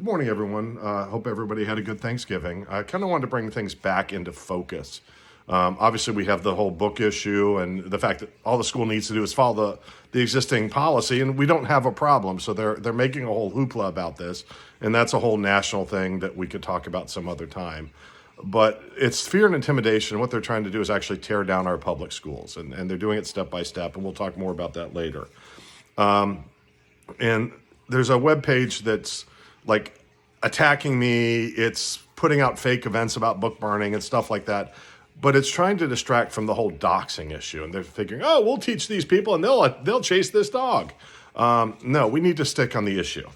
Good morning, everyone. Hope everybody had a good Thanksgiving. I kind of wanted to bring things back into focus. Obviously, we have the whole book issue and the fact that all the school needs to do is follow the existing policy, and we don't have a problem. So they're making a whole hoopla about this, and that's a whole national thing that we could talk about some other time. But it's fear and intimidation. What they're trying to do is actually tear down our public schools, and they're doing it step by step, and we'll talk more about that later. And there's a web page that's like attacking me. It's putting out fake events about book burning and stuff like that. But it's trying to distract from the whole doxing issue. And they're figuring, oh, we'll teach these people and they'll chase this dog. No, we need to stick on the issue.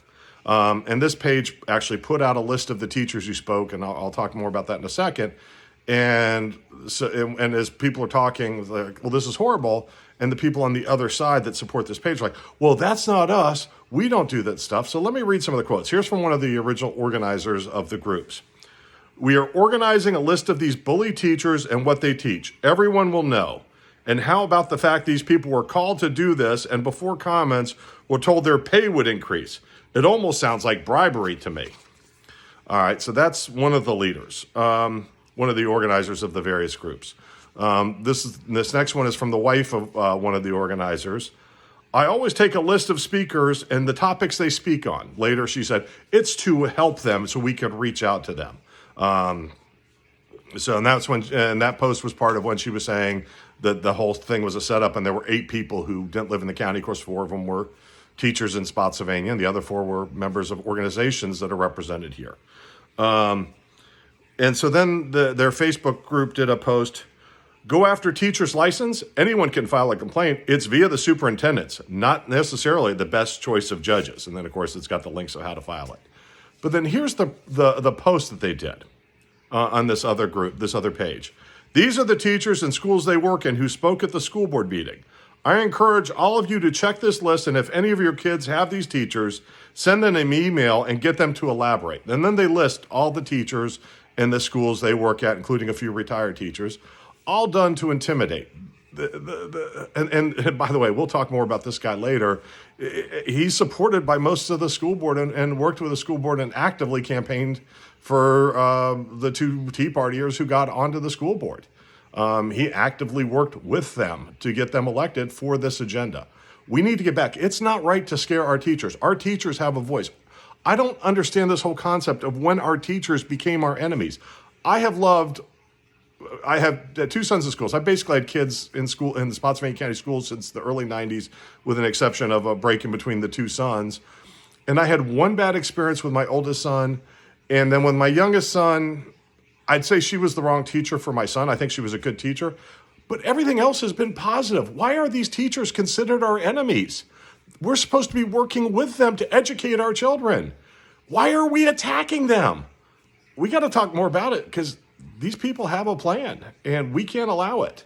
And this page actually put out a list of the teachers who spoke, and I'll talk more about that in a second. And so, and as people are talking, like, well, this is horrible. And the people on the other side that support this page are like, well, that's not us. We don't do that stuff. So let me read some of the quotes. Here's from one of the original organizers of the groups. We are organizing a list of these bully teachers and what they teach. Everyone will know. And how about the fact these people were called to do this and before comments were told their pay would increase? It almost sounds like bribery to me. All right, so that's one of the leaders, one of the organizers of the various groups. This next one is from the wife of one of the organizers. I always take a list of speakers and the topics they speak on. Later, she said, it's to help them so we could reach out to them. And that's when, and that post was part of when she was saying that the whole thing was a setup and there were 8 people who didn't live in the county. Of course, 4 of them were teachers in Spotsylvania, and the other 4 were members of organizations that are represented here. And so then their Facebook group did a post. Go after teacher's license. Anyone can file a complaint. It's via the superintendents, not necessarily the best choice of judges. And then, of course, it's got the links of how to file it. But then here's the post that they did on this other group, this other page. These are the teachers and schools they work in who spoke at the school board meeting. I encourage all of you to check this list, and if any of your kids have these teachers, send them an email and get them to elaborate. And then they list all the teachers in the schools they work at, including a few retired teachers, all done to intimidate. And by the way, we'll talk more about this guy later. He's supported by most of the school board and worked with the school board and actively campaigned for the 2 Tea Partiers who got onto the school board. He actively worked with them to get them elected for this agenda. We need to get back. It's not right to scare our teachers. Our teachers have a voice. I don't understand this whole concept of when our teachers became our enemies. I have 2 sons in schools. I basically had kids in school in the Spotsylvania County schools since the early 90s, with an exception of a break in between the 2 sons. And I had one bad experience with my oldest son. And then with my youngest son, I'd say she was the wrong teacher for my son. I think she was a good teacher. But everything else has been positive. Why are these teachers considered our enemies? We're supposed to be working with them to educate our children. Why are we attacking them? We got to talk more about it because these people have a plan and we can't allow it.